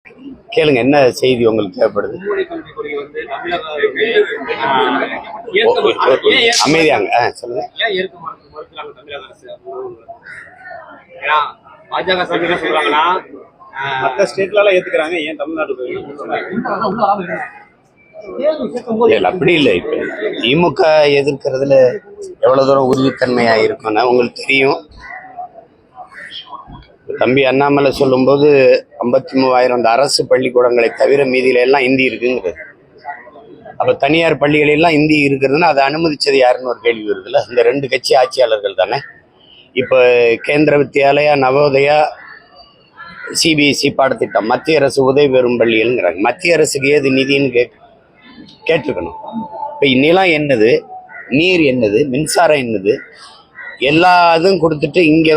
கேளுங்க, என்ன செய்தி உங்களுக்கு தேவைப்படுது? அமைதியாங்க, சொல்லுங்க. பாஜக சொல்றாங்கன்னா மற்ற ஸ்டேட்ல ஏத்துக்கிறாங்க, ஏன் தமிழ்நாடு அப்படி இல்லை. இப்ப திமுக எதிர்க்கிறதுல எவ்வளவு தூரம் உறுதித்தன்மையா இருக்கும்னா உங்களுக்கு தெரியும். தம்பி அண்ணாமலை சொல்லும்போது 53,000 அந்த அரசு பள்ளிக்கூடங்களை தவிர மீதியில எல்லாம் இந்தி இருக்குங்கிறது. அப்ப தனியார் பள்ளிகளெல்லாம் இந்தி இருக்கிறதுன்னா அதை அனுமதிச்சது யாருன்னு ஒரு கேள்வி வருதுல்ல. இந்த ரெண்டு கட்சி ஆட்சியாளர்கள் தானே. இப்ப கேந்திர வித்யாலயா, நவோதயா, சிபிஎஸ்இ பாடத்திட்டம், மத்திய அரசு உதவி பெறும் பள்ளிகள்ங்கிறாங்க. மத்திய அரசுக்கு ஏது நிதின்னு கேட்டிருக்கணும். இப்ப நிலம் என்னது, நீர் என்னது, மின்சாரம் என்னது, எல்லா இதுவும் கொடுத்துட்டு இங்க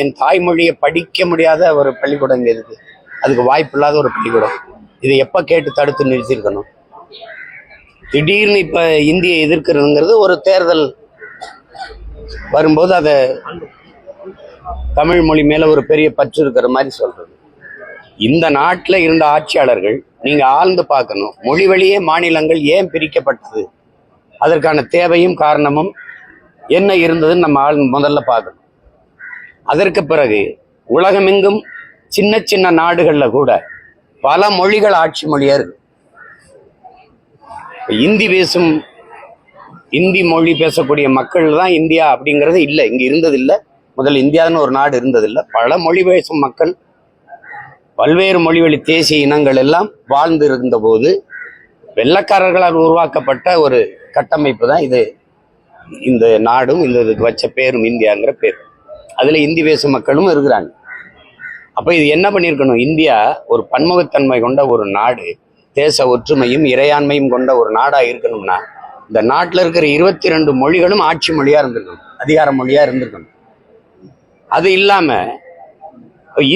என் தாய்மொழியை படிக்க முடியாத ஒரு பள்ளிக்கூடம் இங்க இருக்கு. அதுக்கு வாய்ப்பு இல்லாத ஒரு பள்ளிக்கூடம். இதை எப்ப கேட்டு தடுத்து நிறுத்திருக்கணும்? திடீர்னு இப்ப இந்தியை எதிர்க்கிறதுங்கிறது ஒரு தேர்தல் வரும்போது அதை தமிழ் மொழி மேல ஒரு பெரிய பற்று இருக்கிற மாதிரி சொல்றது. இந்த நாட்டுல இருந்த ஆட்சியாளர்கள் நீங்க ஆழ்ந்து பார்க்கணும். மொழி வழியே மாநிலங்கள் ஏன் பிரிக்கப்பட்டது, அதற்கான தேவையும் காரணமும் என்ன இருந்ததுன்னு நம்ம முதல்ல பார்க்கணும். அதற்கு பிறகு உலகமெங்கும் சின்ன சின்ன நாடுகள்ல கூட பல மொழிகள் ஆட்சி மொழியா இருக்கு. இந்தி மொழி பேசக்கூடிய மக்கள் தான் இந்தியா அப்படிங்கிறது இல்லை, இங்க இருந்தது இல்லை. முதல்ல இந்தியான்னு ஒரு நாடு இருந்ததில்லை. பல மொழி பேசும் மக்கள், பல்வேறு மொழிவழி தேசிய இனங்கள் எல்லாம் வாழ்ந்து இருந்த போது வெள்ளக்காரர்களால் உருவாக்கப்பட்ட ஒரு கட்டமைப்பு தான் இது. இந்த நாடும் இதுக்கு வச்ச பேரும் இந்தியாங்கிற பேர். அதுல இந்தி பேசும் மக்களும் இருக்கிறாங்க. அப்ப இது என்ன பண்ணியிருக்கணும்? இந்தியா ஒரு பன்முகத்தன்மை கொண்ட ஒரு நாடு, தேச ஒற்றுமையும் இறையாண்மையும் கொண்ட ஒரு நாடா இருக்கணும்னா இந்த நாட்டில் இருக்கிற 22 மொழிகளும் ஆட்சி மொழியா இருந்திருக்கணும், அதிகார மொழியா இருந்திருக்கணும். அது இல்லாம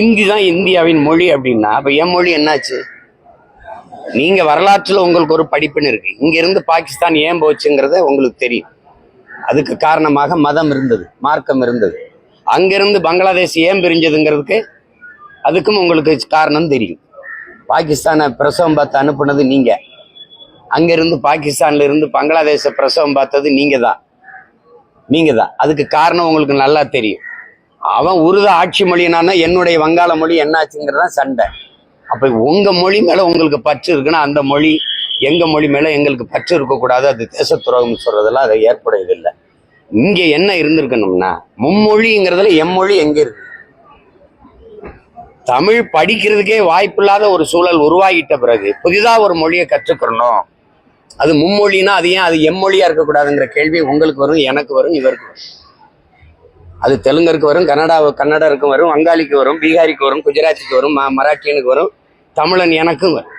இந்தி தான் இந்தியாவின் மொழி அப்படின்னா அப்ப என் மொழி என்னாச்சு? நீங்க வரலாற்றுல உங்களுக்கு ஒரு படிப்புன்னு இருக்கு. இங்க இருந்து பாகிஸ்தான் ஏன் போச்சுங்கிறத உங்களுக்கு தெரியும். அதுக்கு காரணமாக மதம் இருந்தது, மார்க்கம் இருந்தது. அங்கிருந்து பங்களாதேஷ் ஏன் பிரிஞ்சதுங்கிறதுக்கு அதுக்கும் உங்களுக்கு காரணம் தெரியும். பாகிஸ்தானை பிரசவம் பார்த்து அனுப்புனது நீங்க, அங்கிருந்து பாகிஸ்தான்ல இருந்து பங்களாதேஷ பிரசவம் பார்த்தது நீங்க தான். அதுக்கு காரணம் உங்களுக்கு நல்லா தெரியும். அவன் உருது ஆட்சி மொழினானா என்னுடைய வங்காள மொழி என்னாச்சுங்கிறதான் சண்டை. அப்ப உங்க மொழி மேல உங்களுக்கு பற்று இருக்குன்னா அந்த மொழி எங்க மொழி மேல எங்களுக்கு பற்று இருக்கக்கூடாது, அது தேச துரோகம் சொல்றதெல்லாம் அது ஏற்புடையது இல்லை. இங்க என்ன இருந்திருக்கணும்னா மும்மொழிங்கிறதுல எம்மொழி எங்க இருக்கு? தமிழ் படிக்கிறதுக்கே வாய்ப்பில்லாத ஒரு சூழல் உருவாகிட்ட பிறகு புதிதா ஒரு மொழியை கற்றுக்கணும். அது மும்மொழினா அது ஏன் அது எம்மொழியா இருக்கக்கூடாதுங்கிற கேள்வி உங்களுக்கு வரும், எனக்கு வரும், இவருக்கு வரும். அது தெலுங்கருக்கு வரும், கன்னடருக்கு வரும், வங்காளிக்கு வரும், பீகாரிக்கு வரும், குஜராத்திக்கு வரும், மராட்டியனுக்கு வரும், தமிழன் எனக்கும் வரும்.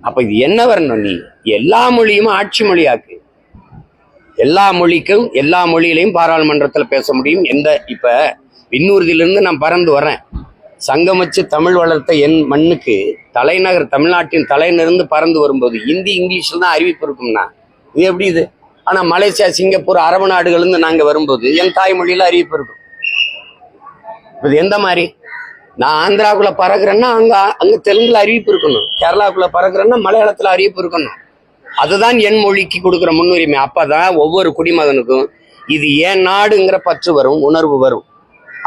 அப்ப இது என்ன வரணும்? நீ எல்லா மொழியும் ஆட்சி மொழியாக்கு. எல்லா மொழிக்கும் எல்லா மொழியிலையும் பாராளுமன்றத்துல பேச முடியும். இப்ப விண்ணூர்தியிலிருந்து நான் பறந்து வரேன், சங்கமச்சு தமிழ் வளர்த்த என் மண்ணுக்கு தலைநகர் தமிழ்நாட்டின் தலையிலிருந்து பறந்து வரும்போது இந்தி இங்கிலீஷ்ல தான் அறிவிப்பு இருக்கும்னா இது எப்படி இது? ஆனா மலேசியா, சிங்கப்பூர், அரபு நாடுகள் இருந்து நாங்க வரும்போது என் தாய்மொழியில அறிவிப்பு இருக்கும். இது எந்த மாதிரி? நான் ஆந்திராவுக்குள்ள பறக்குறேன்னா அங்க தெலுங்குல அறிவிப்பு இருக்கணும், கேரளாவுக்குள்ள பறக்குறேன்னா மலையாளத்துல அறிவிப்பு இருக்கணும். அதுதான் என் மொழிக்கு கொடுக்குற முன்னுரிமை. அப்பதான் ஒவ்வொரு குடிமகனுக்கும் இது ஏன் நாடுங்கிற பற்று வரும், உணர்வு வரும்.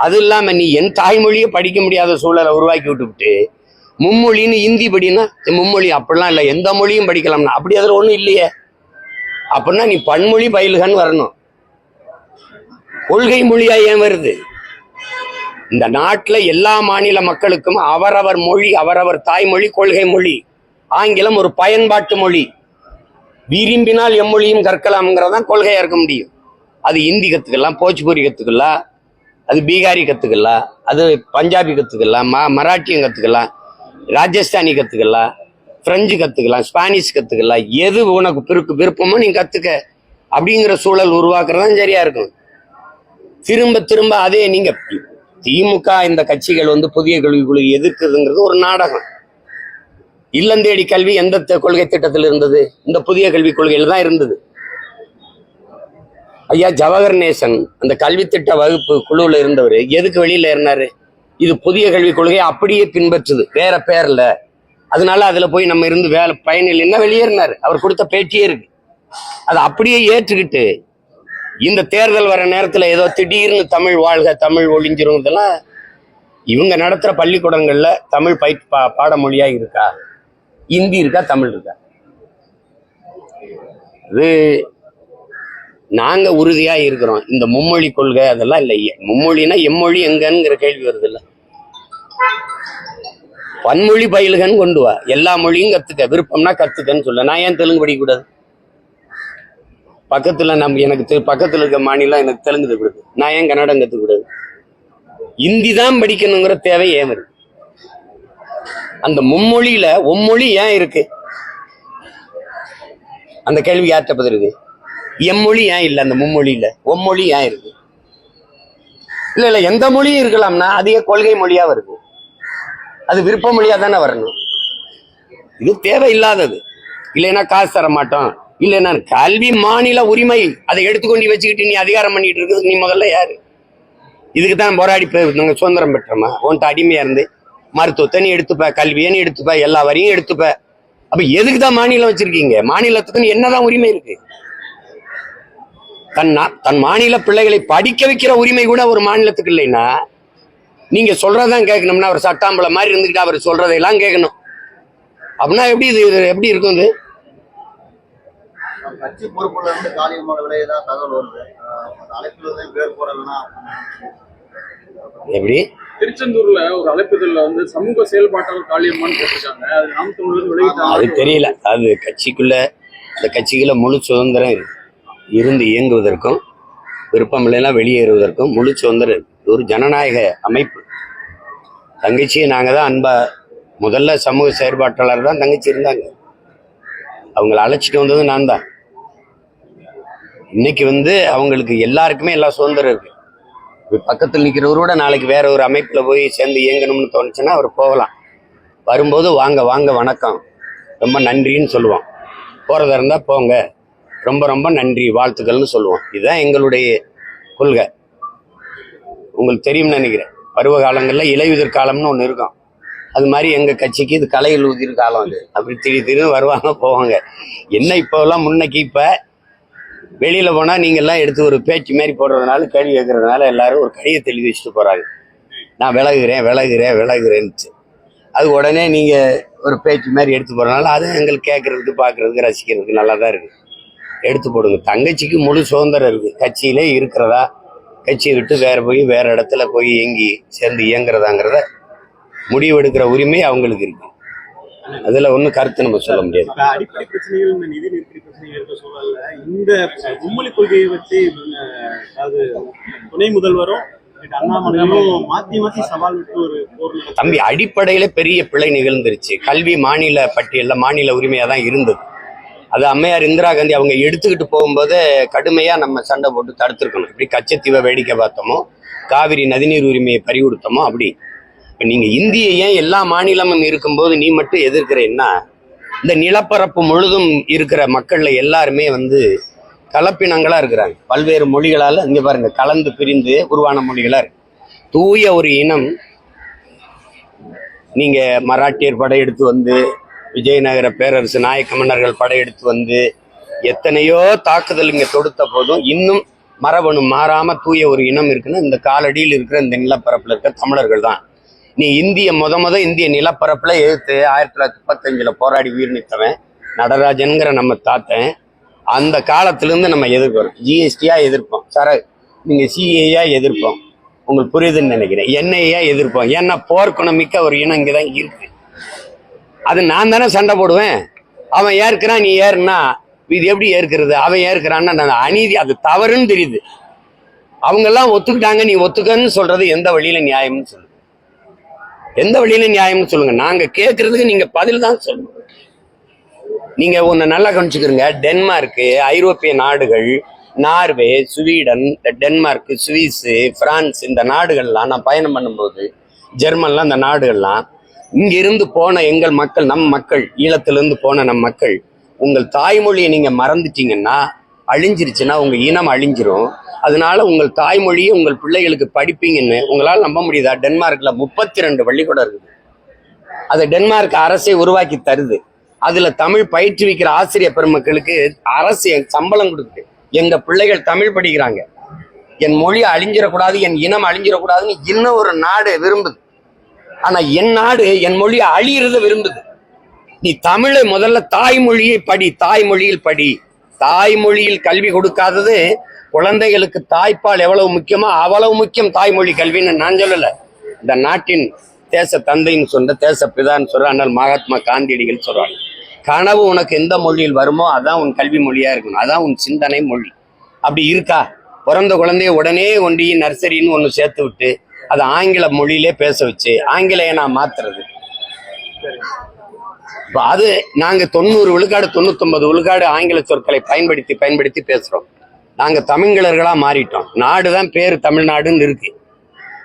அது இல்லாம நீ என் தாய்மொழியை படிக்க முடியாத சூழலை உருவாக்கி விட்டுவிட்டு மும்மொழின்னு இந்தி படினா மும்மொழி அப்படிலாம் இல்லை, எந்த மொழியும் படிக்கலாம்னா அப்படி அதுல ஒண்ணும் இல்லையே. அப்படின்னா நீ பன்மொழி பயில்கன்னு வரணும். கொள்கை மொழியா ஏன் வருது? இந்த நாட்டுல எல்லா மாநில மக்களுக்கும் அவரவர் மொழி, அவரவர் தாய்மொழி கொள்கை மொழி. ஆங்கிலம் ஒரு பயன்பாட்டு மொழி. விரும்பினால் எம்மொழியும் கற்கலாம்ங்கிறதான் கொள்கையா இருக்க முடியும். அது இந்தி கத்துக்கலாம், போஜ்பூரி கத்துக்கலாம், அது பீகாரி கத்துக்கலாம், அது பஞ்சாபி கத்துக்கலாம், மராட்டியம் கத்துக்கலாம், ராஜஸ்தானி கத்துக்கலாம், பிரெஞ்சு கத்துக்கலாம், ஸ்பானிஷ் கத்துக்கலாம். எது உனக்கு விருப்பமோ நீ கத்துக்க அப்படிங்கிற சூழல் உருவாக்குறதான் சரியா இருக்கும். திரும்ப அதே நீங்க திமுக இந்த கட்சிகள் புதிய கல்விக்குழு எதிர்க்குதுங்கிறது ஒரு நாடகம். இல்லந்தேடி கல்வி எந்த கொள்கை திட்டத்தில் இருந்தது? இந்த புதிய கல்விக் கொள்கையில் தான் இருந்தது. ஐயா ஜவஹர் நேசன் அந்த கல்வி திட்ட வகுப்பு குழுவில் இருந்தவர் எதுக்கு வெளியில இருந்தாரு? இது புதிய கல்விக் கொள்கையை அப்படியே பின்பற்றுது, வேற பேர்ல. அதனால அதுல போய் நம்ம இருந்து வேலை பயனில் என்ன வெளியேறினார். அவர் கொடுத்த பேட்டியே இருக்கு. அதை அப்படியே ஏற்றுக்கிட்டு இந்த தேர்தல் வர நேரத்துல ஏதோ திடீர்னு தமிழ் வாழ்க, தமிழ் ஒழிஞ்சிரும், இதெல்லாம் இவங்க நடத்துற பள்ளிக்கூடங்கள்ல தமிழ் பாடமொழியா இருக்கா? இந்தி இருக்கா? தமிழ் இருக்கா? இது நாங்க உறுதியா இருக்கிறோம். இந்த மும்மொழி கொள்கை அதெல்லாம் இல்லை. மும்மொழினா எம்மொழி எங்கங்கிற கேள்வி வருது இல்ல. பன்மொழி பயிலுகன்னு கொண்டு வா, எல்லா மொழியும் கத்துக்க, விருப்பம்னா கத்துக்கன்னு சொல்ல. நான் ஏன் தெலுங்கு படிக்கக்கூடாது? பக்கத்துல எனக்கு பக்கத்துல இருக்க மாநிலம் எனக்கு தெலுங்கு கொடுது, நான் ஏன் கன்னடம் கத்துக்கூடாது? இந்தி தான் படிக்கணுங்கிற தேவை ஏன் இருக்கு? அந்த மும்மொழியில ஒம்மொழி ஏன் இருக்கு? அந்த கேள்வி யார்கிட்ட பதில் இருக்கு? எம்மொழி ஏன் இல்லை அந்த மும்மொழியில? ஒம்மொழி ஏன் இருக்கு? இல்ல எந்த மொழியும் இருக்கலாம்னா அதிக கொள்கை மொழியா வருது. அது விருப்ப மொழியா தானே வரணும். இது தேவையில்லாதது. இல்லைன்னா காசு தர மாட்டோம், இல்லைன்னா கல்வி மாநில உரிமை, அதை எடுத்துக்கொண்டு வச்சுக்கிட்டு நீ அதிகாரம் பண்ணிட்டு இருக்குது. நீ முதல்ல யாரு? இதுக்கு தான் போராடி நாங்க சுதந்திரம் பெற்றோமா? உன்ட்டு அடிமையா இருந்து மருத்துவத்தை நீ எடுத்துப்ப, கல்வியை நீ எடுத்துப்ப, எல்லா வரையும் எடுத்துப்ப. அப்ப எதுக்கு தான் மாநிலம் வச்சிருக்கீங்க? மாநிலத்துக்கு என்னதான் உரிமை இருக்கு? தன் மாநில பிள்ளைகளை படிக்க வைக்கிற உரிமை கூட ஒரு மாநிலத்துக்கு இல்லைன்னா நீங்க சொல்றதான் கேட்கணும்னா அவர் சட்டாம்பளை மாதிரி இருந்துக்கிட்டு அவர் சொல்றதையெல்லாம் கேட்கணும். அப்படின்னா எப்படி இது எப்படி இருக்கும்? இது கட்சி பொறுப்புல இருந்து காலியமான விலையதான் தகவல் வருது. அழைப்புல பேர் போறதுன்னா எப்படி? திருச்செந்தூர்ல ஒரு அழைப்புதல்ல வந்து சமூக செயல்பாட்டாளர் காளியம்மான்னு போட்டிருக்காங்க. அது நாம் தமிழர் விளைவிட்டாங்க. அது தெரியல. அது கட்சிக்குள்ள அந்த கட்சிக்குள்ள முழு சுதந்திரம் இருந்து இயங்குவதற்கும் விருப்பம் இல்லைன்னா வெளியேறுவதற்கும் முழு சுதந்திரம் இருக்கு. ஒரு ஜனநாயக அமைப்பு. தங்கச்சியை நாங்கள் தான் அன்பா முதல்ல சமூக செயற்பாட்டாளர் தான் தங்கச்சி இருந்தாங்க. அவங்கள அழைச்சிட்டு வந்தது நான் தான். இன்னைக்கு அவங்களுக்கு எல்லாருக்குமே எல்லா சுதந்திரம் இருக்கு. பக்கத்தில் நிற்கிறவரோட நாளைக்கு வேற ஒரு அமைப்புல போய் சேர்ந்து இயங்கணும்னு தோணுச்சுன்னா அவர் போகலாம். வரும்போது வாங்க வாங்க வணக்கம் ரொம்ப நன்றின்னு சொல்லுவோம். போறதா இருந்தா போங்க ரொம்ப ரொம்ப நன்றி வாழ்த்துக்கள்னு சொல்லுவோம். இதுதான் எங்களுடைய கொள்கை. உங்களுக்கு தெரியும்னு நினைக்கிறேன். பருவ காலங்களில் இலையுதிர் காலம்னு ஒன்று இருக்கும். அது மாதிரி எங்க கட்சிக்கு இது கலையில் உதிர் காலம். அது அப்படி திடீர்னு வருவாங்க போவாங்க. என்ன இப்போல்லாம் முன்னைக்கு இப்ப வெளியில போனா நீங்க எல்லாம் எடுத்து ஒரு பேச்சு மாரி போடுறதுனால கேள்வி கேட்கறதுனால எல்லாரும் ஒரு கடிதத்தை எழுதி வச்சுட்டு போறாங்க. நான் விலகுறேன்னுச்சு. அது உடனே நீங்க ஒரு பேச்சு மாதிரி எடுத்து போறதுனால அது எங்களுக்கு கேட்கறதுக்கு பார்க்கறதுக்கு ரசிக்கிறதுக்கு நல்லா தான் இருக்கு. எடுத்து போடுங்க. தங்கச்சிக்கு முழு சுதந்திரம் இருக்கு. கட்சியிலே இருக்கிறதா, கட்சியை விட்டு வேற இடத்துல போய் சேர்ந்து இயங்குறதாங்கிறத முடிவெடுக்கிற உரிமை அவங்களுக்கு இருக்கு. அதுல ஒன்றும் கருத்து நம்ம சொல்ல முடியாது. அடிப்படை பிரச்சனைகள், இந்த நிதி நெருக்கடி பிரச்சனைகள் இருக்க சூழல்ல இந்த மும்மொழி கொள்கையை வச்சு அதாவது துணை முதல்வரும் அண்ணாமலையும் மாத்தி சவால் விட்டு ஒரு போர். தம்பி, அடிப்படையில பெரிய பிழை நிகழ்ந்துருச்சு. கல்வி மாநில பட்டியல்ல மாநில உரிமையா தான் இருந்தது. அது அம்மையார் இந்திரா காந்தி அவங்க எடுத்துக்கிட்டு போகும்போது கடுமையா நம்ம சண்டை போட்டு தடுத்திருக்கணும். இப்படி கச்சத்தீவை வேடிக்கை பார்த்தோமோ, காவிரி நதிநீர் உரிமையை பறிகொடுத்தோமோ அப்படி. இப்ப நீங்க இந்திய ஏன் எல்லா மாநிலமும் இருக்கும்போது நீ மட்டும் எதிர்க்கிறேன்னா, இந்த நிலப்பரப்பு முழுதும் இருக்கிற மக்கள்ல எல்லாருமே கலப்பினங்களா இருக்கிறாங்க. பல்வேறு மொழிகளால இங்க பாருங்க கலந்து பிரிந்து உருவான மொழிகளா இருக்கு. தூய ஒரு இனம். நீங்க மராட்டியர் படையெடுத்து விஜயநகர பேரரசு நாயக்க மன்னர்கள் படையெடுத்து எத்தனையோ தாக்குதல் இங்க தொடுத்த போதும் இன்னும் மரபணு மாறாம தூய ஒரு இனம் இருக்குன்னு இந்த காலடியில் இருக்கிற இந்த நிலப்பரப்புல இருக்க தமிழர்கள் தான். நீ இந்திய நிலப்பரப்புல எதிர்த்து 1935 போராடி உயிர் நீத்தவன் நடராஜன்கிற நம்ம தாத்தன். அந்த காலத்திலிருந்து நம்ம எதிர்க்கிறோம். ஜிஎஸ்டியா எதிர்ப்போம், நீங்க சிஏயா எதிர்ப்போம். உங்களுக்கு புரியுதுன்னு நினைக்கிறேன். என்ஐயா எதிர்ப்போம். ஏன்னா போர்க்குணம் மிக்க ஒரு இனம் இங்கதான் இருக்கு. அது நான் தானே சண்டை போடுவேன். அவன் ஏற்கிறான், நீ ஏறுனா இது எப்படி ஏற்கிறது? அவன் ஏற்கிறான்னா நான் அநீதி, அது தவறுன்னு தெரியுது. அவங்க எல்லாம் ஒத்துக்கிட்டாங்க, நீ ஒத்துக்கன்னு சொல்றது எந்த வழியில நியாயம்னு சொல்லுங்க. எந்த வழியில நியாயம்னு சொல்லுங்க. நாங்க கேட்கறதுக்கு நீங்க பதில் தான் சொல்லணும். நீங்க ஒன்னு நல்லா கவனிச்சுக்கிறீங்க. டென்மார்க், ஐரோப்பிய நாடுகள், Norway, Sweden, Denmark, Swiss, France, இந்த நாடுகள்லாம் நான் பயணம் பண்ணும்போது, ஜெர்மன்லாம் இந்த நாடுகள்லாம் இங்கிருந்து போன எங்கள் மக்கள், நம் மக்கள், ஈழத்திலிருந்து போன நம் மக்கள், உங்கள் தாய்மொழியை நீங்க மறந்துட்டீங்கன்னா, அழிஞ்சிருச்சுன்னா உங்க இனம் அழிஞ்சிரும். அதனால உங்கள் தாய்மொழியை உங்கள் பிள்ளைகளுக்கு படிப்பீங்கன்னு உங்களால் நம்ப முடியுதா? டென்மார்க்ல 32 பள்ளிக்கூடம் இருக்குது. அதை டென்மார்க் அரசே உருவாக்கி தருது. அதுல தமிழ் பயிற்றுவிக்கிற ஆசிரியர் பெருமக்களுக்கு அரசு சம்பளம் கொடுக்குது. எங்க பிள்ளைகள் தமிழ் படிக்கிறாங்க. என் மொழி அழிஞ்சிடக்கூடாது, என் இனம் அழிஞ்சிடக்கூடாதுன்னு இன்னும் ஒரு நாடு விரும்புது. ஆனா என் நாடு என் மொழி அழியிறத விரும்புது. நீ தமிழை முதல்ல தாய்மொழியை படி, தாய்மொழியில் படி. தாய்மொழியில் கல்வி கொடுக்காதது குழந்தைகளுக்கு தாய்ப்பால் எவ்வளவு முக்கியமோ அவ்வளவு முக்கியம் தாய்மொழி கல்வின்னு நான் சொல்லல. இந்த நாட்டின் தேச தந்தைன்னு சொன்ன தேச பிதான்னு சொல்ற அண்ணல் மகாத்மா காந்தியடிகள் சொல்றாங்க. கனவு உனக்கு எந்த மொழியில் வருமோ அதான் உன் கல்வி மொழியா இருக்கணும், அதான் உன் சிந்தனை மொழி. அப்படி இருக்கா? பிறந்த குழந்தைய உடனே ஒண்டி நர்சரின்னு ஒன்று சேர்த்து விட்டு அதை ஆங்கில மொழியிலே பேச வச்சு ஆங்கிலேய நான் மாத்துறது. இப்போ அது நாங்க 90 விழுக்காடு 99 விழுக்காடு ஆங்கில சொற்களை பயன்படுத்தி பேசுறோம். நாங்க தமிழர்களா மாறிட்டோம். நாடுதான் பேரு தமிழ்நாடுன்னு இருக்கு.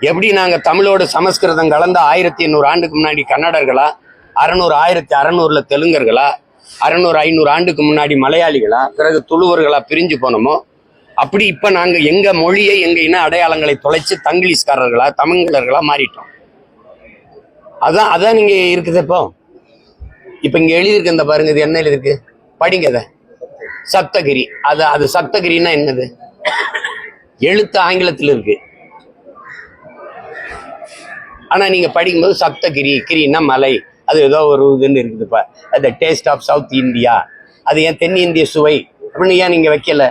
எப்படி நாங்க தமிழோட சமஸ்கிருதம் கலந்த 1800 ஆண்டுக்கு முன்னாடி கன்னடர்களா, 1600 தெலுங்கர்களா, 500 ஆண்டுக்கு முன்னாடி மலையாளிகளா, பிறகு துளுவர்களா பிரிஞ்சு போனோமோ, அப்படி இப்ப நாங்க எங்க மொழியை எங்க இன அடையாளங்களை தொலைச்சு தங்கிலீஷ்காரர்களா தமிழர்களா மாறிட்டோம். அதான் நீங்க இருக்குது. இப்ப இங்க எழுதியிருக்கு இந்த பாருங்க, இது என்ன எழுதிருக்கு படிங்க. அதை சப்தகிரி. அது சப்தகிரின்னா என்னது? எழுத்து ஆங்கிலத்தில் இருக்கு. ஆனா நீங்க படிக்கும்போது சப்தகிரி, கிரின்னா மலை, அது ஏதோ ஒரு இதுன்னு இருக்குதுப்பா. அது டேஸ்ட் ஆஃப் சவுத் இந்தியா, அது ஏன் தென்னிந்திய சுவை அப்படின்னு ஏன் நீங்க வைக்கல?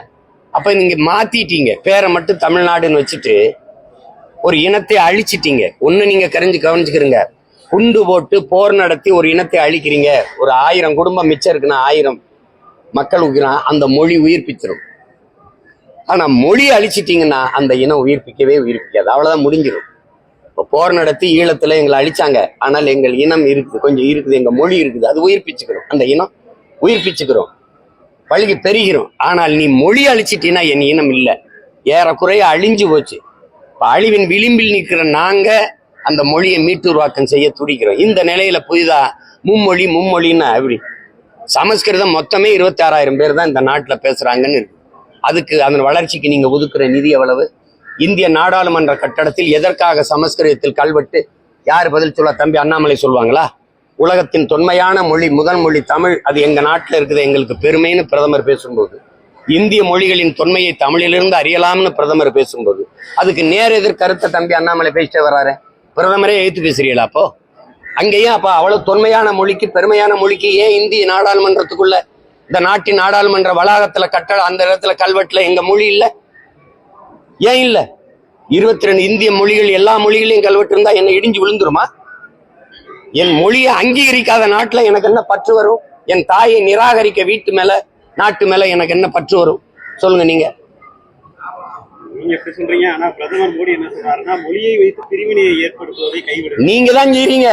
அப்ப நீங்க மாத்திட்டீங்க. பேரை மட்டும் தமிழ்நாடுன்னு வச்சுட்டு ஒரு இனத்தை அழிச்சிட்டீங்க. ஒண்ணு நீங்க கவனிச்சுக்கிறீங்க. குண்டு போட்டு போர் நடத்தி ஒரு இனத்தை அழிக்கிறீங்க. ஒரு 1000 குடும்பம் மிச்சம் இருக்குன்னா 1000 மக்கள் உயிரான் அந்த மொழி உயிர்ப்பிச்சிடும். ஆனா மொழி அழிச்சிட்டீங்கன்னா அந்த இனம் உயிர்ப்பிக்காது. அவ்வளவுதான், முடிஞ்சிடும். இப்போ போர் நடத்தி ஈழத்துல எங்களை அழிச்சாங்க, ஆனால் எங்கள் இனம் இருக்குது, கொஞ்சம் இருக்குது, எங்க மொழி இருக்குது, அது உயிர்ப்பிச்சுக்கிறோம். அந்த இனம் உயிர்ப்பிச்சுக்கிறோம், பழகி பெருகிறோம். ஆனால் நீ மொழி அழிச்சிட்டீன்னா என் இனம் இல்லை, ஏறக்குறைய அழிஞ்சு போச்சு. இப்போ அழிவின் விளிம்பில் நிற்கிற நாங்க அந்த மொழியை மீட்டுருவாக்கம் செய்ய துடிக்கிறோம். இந்த நிலையில புதிதா மும்மொழின்னா எப்படி? சமஸ்கிருதம் மொத்தமே 26,000 பேர் தான் இந்த நாட்டில் பேசுறாங்கன்னு இருக்கு. அதுக்கு அதன் வளர்ச்சிக்கு நீங்க ஒதுக்குற நிதி எவ்வளவு? இந்திய நாடாளுமன்ற கட்டடத்தில் எதற்காக சமஸ்கிருதத்தில் கல்வெட்டு? யார் பதில் சொல்ல? தம்பி அண்ணாமலை சொல்லுவாங்களா? உலகத்தின் தொன்மையான மொழி, முதல் மொழி தமிழ், அது எங்க நாட்டில் இருக்குது, எங்களுக்கு பெருமைன்னு பிரதமர் பேசும்போது, இந்திய மொழிகளின் தொன்மையை தமிழிலிருந்து அறியலாம்னு பிரதமர் பேசும்போது, அதுக்கு நேர் எதிர் கருத்தை தம்பி அண்ணாமலை பேசிட்டே வர்றாரு. பிரதமரே எழுத்து பேசுறீங்களா? அப்போ அங்கேயும் அப்ப அவ்வளவு தொன்மையான மொழிக்கு, பெருமையான மொழிக்கு ஏன் இந்திய நாடாளுமன்றத்துக்குள்ள, இந்த நாட்டின் நாடாளுமன்ற வளாகத்துல கட்டடம், அந்த இடத்துல கல்வெட்டுல எங்க மொழி இல்லை? ஏன் இல்ல? 22 இந்திய மொழிகள், எல்லா மொழிகளையும் கல்வெட்டு இருந்தா என்ன இடிஞ்சு விழுந்துருமா? என் மொழியை அங்கீகரிக்காத நாட்டுல எனக்கு என்ன பற்று வரும்? என் தாயை நிராகரிக்க வீட்டு மேல, நாட்டு மேல எனக்கு என்ன பற்று வரும்? சொல்லுங்க நீங்க. நீங்க எப்படி சொல்றீங்க? ஆனா பிரதமர் மோடி என்ன சொல்றாருன்னா, மொழியை வைத்து பிரிவினையை ஏற்படுத்துவதை கைவிடு. நீங்க தான் செய்றீங்க.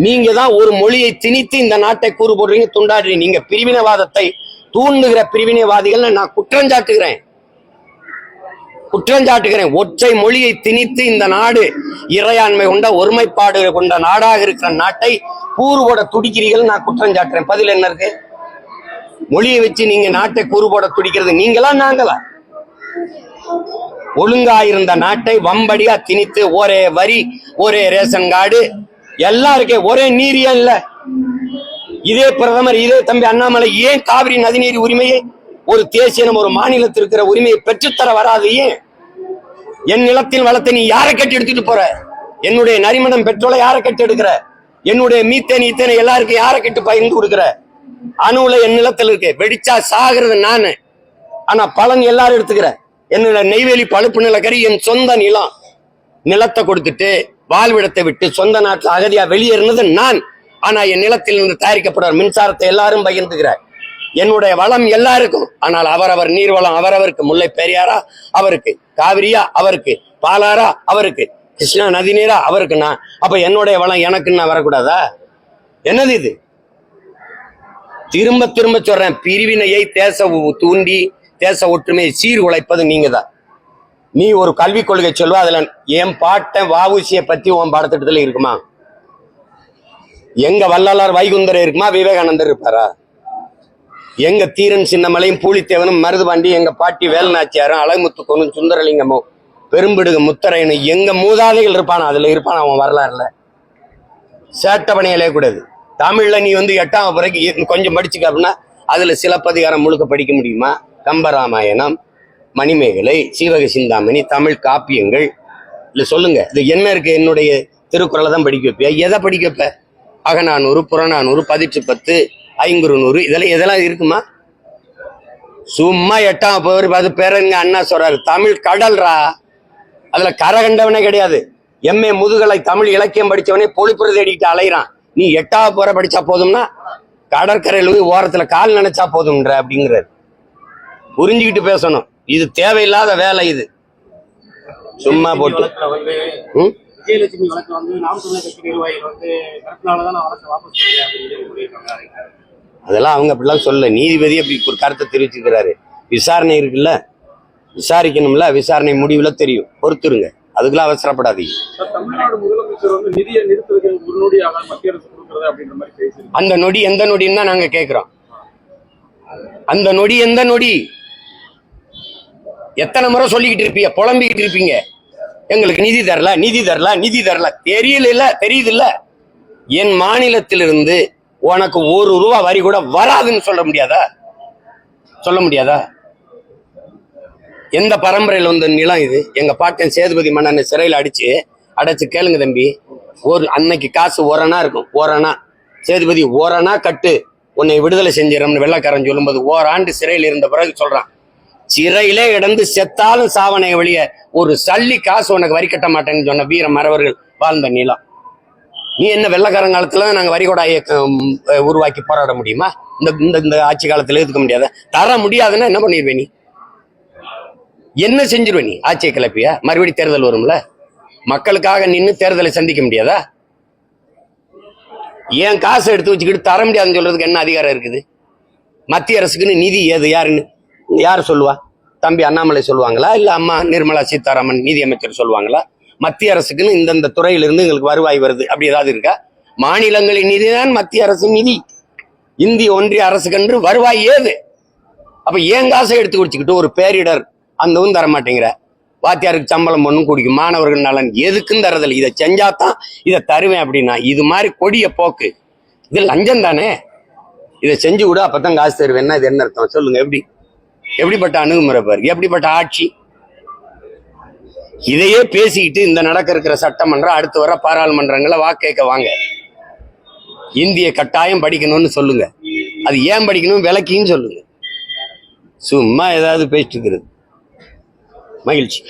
நீங்க தான் ஒரு மொழியை திணித்து இந்த நாட்டை கூறு போடுறீங்க, துண்டாடுறீங்க. நீங்க பிரிவினைவாதத்தை தூண்டுகிற பிரிவினைவாதிகள் நான் குற்றஞ்சாட்டுகிறேன். ஒற்றை மொழியை திணித்து இந்த நாடு இறையாண்மை கொண்ட, ஒருமைப்பாடு கொண்ட நாடாக இருக்கிற நாட்டை கூறு போட துடிக்கிறீர்கள், நான் குற்றம் சாட்டுறேன். பதில் என்ன இருக்கு? மொழியை வச்சு நீங்க நாட்டை கூறு போட துடிக்கிறது நீங்களா நாங்களா? ஒழுங்காயிருந்த நாட்டை வம்படியா திணித்து ஒரே வரி, ஒரே ரேஷன் கார்டு எல்லாம் இருக்கே, ஒரே நீரியா இல்ல? இதே பிரதமர், இதே தம்பி அண்ணாமலை ஏன் காவிரி நதிநீர் உரிமையை, ஒரு தேசிய ஒரு மாநிலத்தில் இருக்கிற உரிமையை பெற்றுத்தர வராது? ஏன்? என் நிலத்தின் வளத்தை நீ யாரை கட்டி எடுத்துட்டு போற? என்னுடைய நரிமணம் பெட்ரோலை யாரை கட்டி எடுக்கிற? என்னுடைய மீத்தேன் ஈத்தேனை எல்லாருக்கும் யாரை கட்டி பகிர்ந்து கொடுக்குற? அணுல என் நிலத்தில் இருக்கு, வெடிச்சா சாகிறது நானு, ஆனா பலன் எல்லாரும் எடுத்துக்கிற. என்னோட நெய்வேலி பழுப்பு நிலக்கரி என் சொந்த நிலம், நிலத்தை கொடுத்துட்டு வாழ்விடத்தை விட்டு சொந்த நாட்டில் அகதியா வெளியேறினது நான். ஆனா என் நிலத்தில் இருந்து தயாரிக்கப்படுற மின்சாரத்தை எல்லாரும் பகிர்ந்துகிறார். என்னுடைய வளம் எல்லாருக்கும், ஆனால் அவரவர் நீர்வளம் அவரவருக்கு. முல்லை பெரியாரா அவருக்கு, காவிரியா அவருக்கு, பாலாரா அவருக்கு, கிருஷ்ணா நதி நீரா அவருக்கு. நான் அப்ப என்னுடைய வளம் எனக்குன்னா வரக்கூடாதா? என்னது இது? திரும்ப திரும்ப சொல்றேன், பிரிவினையை தேச தூண்டி தேச ஒற்றுமையை சீர்குலைப்பது நீங்க தான். நீ ஒரு கல்விக் கொள்கை சொல்வா, அதுல என் பாட்டன் வஉசியை பத்தி உன் பாடத்திட்டத்துல இருக்குமா? எங்க வள்ளலார் வைகுந்தர் இருக்குமா? விவேகானந்தர் இருப்பாரா? எங்க தீரன் சின்னமலையும் பூலித்தேவனும் மருதுபாண்டி எங்க பாட்டி வேலுநாச்சியாரும் அழகுமுத்துக்கோனும் சுந்தரலிங்கமும் பெரும்பிடுக முத்தரையனும் எங்க மூதாதைகள் இருப்பானா, அதுல இருப்பான் அவன் வரலாறுல. சேட்டை பணியலே கூடாது. தமிழ்ல நீ வந்து 8ஆம் வகுப்பு கொஞ்சம் படிச்சுக்க அப்படின்னா அதுல சிலப்பதிகாரம் முழுக்க படிக்க முடியுமா? கம்பராமாயணம், மணிமேகலை, சீவக சிந்தாமணி, தமிழ் காப்பியங்கள் இல்ல சொல்லுங்க. இது என்ன இருக்கு? என்னுடைய திருக்குறளை தான் படிக்க வைப்பியா? எதை படிக்க வைப்ப? அகநானூறு, புறநானூறு, 10 ஐங்குறுநூறு இதெல்லாம் இருக்குமா? சும்மா 8ஆம் வகுப்பு அது பேருங்க. அண்ணா சொல்றாரு தமிழ் கடல்ரா, அதுல கரை கண்டவனே கிடையாது. எம்ஏ முதுகலை தமிழ் இலக்கியம் படிச்சவனே பொழிப்புறது தேடிக்கிட்டு அலைகிறான். நீ 8ஆம் வகுப்பு படிச்சா போதும்னா கடற்கரையில் போய் ஓரத்துல கால் நினைச்சா போதும்ன்ற அப்படிங்கிறாரு. புரிஞ்சுக்கிட்டு பேசணும். இது தேவையில்லாத வேலை. இது சும்மா போட்டு விஜயலட்சுமி வழக்கு வந்து நாம் தமிழர் கட்சி நிர்வாகிகள் வந்து கருத்தினாலதான் நான் வழக்கை வாபஸ் செய்யறேன் அப்படின்னு சொல்லியிருக்காங்க. அதெல்லாம் அவங்க அப்படிலாம் சொல்ல. நீதிபதி அப்படி ஒரு கருத்தை தெரிவிச்சுக்கிறாரு. விசாரணை இருக்குல்ல, விசாரிக்கணும்ல, விசாரணை முடிவுல தெரியும். பொறுத்துருங்க, அதுக்கெல்லாம் அவசரப்படாதீங்க. தமிழ்நாடு முதலமைச்சர் வந்து நிதியை நிறுத்துவதற்கு ஒரு நொடியாக மத்திய அரசு கொடுக்கறது அப்படின்ற மாதிரி பேசி அந்த நொடி எந்த நொடின்னு தான் நாங்க கேட்கிறோம். அந்த நொடி எந்த நொடி? எத்தனை முறை சொல்லிக்கிட்டு இருப்பீங்க, புலம்பிக்கிட்டு இருப்பீங்க, எங்களுக்கு நிதி தரல, நிதி தரல, நிதி தரல. தெரியல, தெரியுது இல்ல? என் மாநிலத்திலிருந்து உனக்கு ₹1 வரி கூட வராதுன்னு சொல்ல முடியாதா? சொல்ல முடியாதா? எந்த பரம்பரையில் வந்த நிலம் இது? எங்க பாட்டன் சேதுபதி மன்னனை சிறையில் அடைச்சு கேளுங்க தம்பி. அன்னைக்கு காசு ஓரணா இருக்கும். ஓரணா சேதுபதி ஓரணா கட்டு உன்னை விடுதலை செஞ்சிடறோம்னு வெள்ளைக்காரன் சொல்லும்போது ஓராண்டு சிறையில் இருந்த பிறகு சொல்றான், சிறையிலே இடந்து செத்தாலும் சாவனை வழிய ஒரு சல்லி காசு உனக்கு வரி கட்ட மாட்டேன்னு சொன்ன வீர மறவர்கள் வாழ்ந்த நிலம். நீ என்ன வெள்ளைக்காரன் காலத்துல நாங்க வரிகொடா இயக்கம் உருவாக்கி போராட முடியுமா? இந்த ஆட்சி காலத்துல எதுக்க முடியாத? தர முடியாதுன்னா என்ன பண்ணிடுவே? நீ என்ன செஞ்சிருவே? நீ ஆட்சியை கிளப்பியா? மறுபடியும் தேர்தல் வரும்ல, மக்களுக்காக நின்று தேர்தலை சந்திக்க முடியாதா? ஏன் காசை எடுத்து வச்சுக்கிட்டு தர முடியாதுன்னு சொல்றதுக்கு என்ன அதிகாரம் இருக்குது? மத்திய அரசுக்குன்னு நிதி ஏது? யார் சொல்லுவா? தம்பி அண்ணாமலை சொல்லுவாங்களா? இல்ல அம்மா நிர்மலா சீதாராமன் நிதியமைச்சர் சொல்லுவாங்களா? மத்திய அரசுக்குன்னு இந்தந்த துறையிலிருந்து எங்களுக்கு வருவாய் வருது அப்படி ஏதாவது இருக்கா? மாநிலங்களின் நிதிதான் மத்திய அரசு நிதி. இந்திய ஒன்றிய அரசுக்கென்று வருவாய் ஏது? அப்ப ஏன் காசை எடுத்து குடிச்சுக்கிட்டு ஒரு பேரிடர் அந்தவும் தர மாட்டேங்கிற? வாத்தியாருக்கு சம்பளம் ஒன்றும் குடிக்கும், மாணவர்கள் நலன் எதுக்கும் தரதில்லை. இதை செஞ்சாதான் இதை தருவேன் அப்படின்னா இது மாதிரி கொடிய போக்கு. இது லஞ்சம் தானே. இதை செஞ்சு விட அப்பதான் காசு தருவேன்னா இது என்ன அர்த்தம் சொல்லுங்க? எப்படிப்பட்ட அணுகுமுறை பாரு, எப்படிப்பட்ட ஆட்சி? இதையே பேசிக்கிட்டு இந்த நடக்க இருக்கிற சட்டமன்றம் அடுத்து வர பாராளுமன்றங்களை வாக்கேற்க வாங்க. இந்திய கட்டாயம் படிக்கணும்னு சொல்லுங்க. அது ஏன் படிக்கணும் விளக்கின்னு சொல்லுங்க. சும்மா ஏதாவது பேசிட்டு இருக்கிறது. மகிழ்ச்சி.